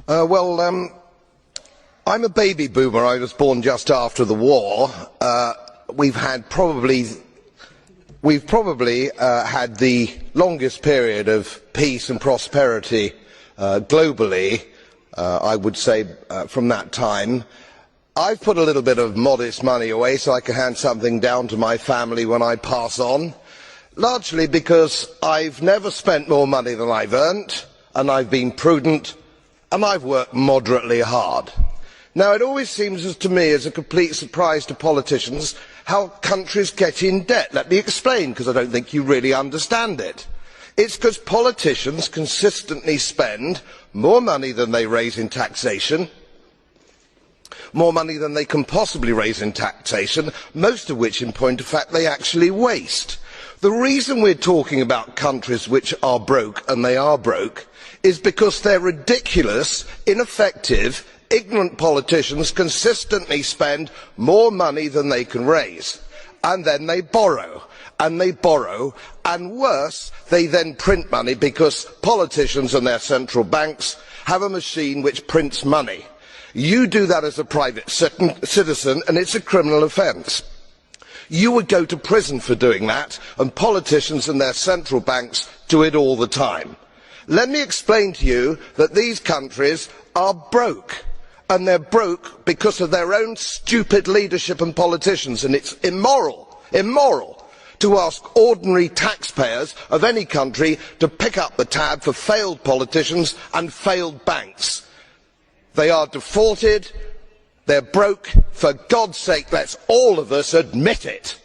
I'm a baby boomer. I was born just after the war. We've probably had the longest period of peace and prosperity globally, I would say, from that time. I've put a little bit of modest money away so I can hand something down to my family when I pass on, largely because I've never spent more money than I've earned, and I've been prudent, and I've worked moderately hard. Now, it always seems to me as a complete surprise to politicians how countries get in debt. Let me explain, because I don't think you really understand it. It's because politicians consistently spend more money than they raise in taxation, more money than they can possibly raise in taxation, most of which, in point of fact, they actually waste. The reason we're talking about countries which are broke, and they are broke, is because they're ridiculous, ineffective, ignorant politicians consistently spend more money than they can raise, and then they borrow, and worse, they then print money because politicians and their central banks have a machine which prints money. You do that as a private citizen and it's a criminal offence. You would go to prison for doing that, and politicians and their central banks do it all the time. Let me explain to you that these countries are broke, and they're broke because of their own stupid leadership and politicians, and it's immoral to ask ordinary taxpayers of any country to pick up the tab for failed politicians and failed banks. They are defaulted, they're broke. For God's sake, let's all of us admit it.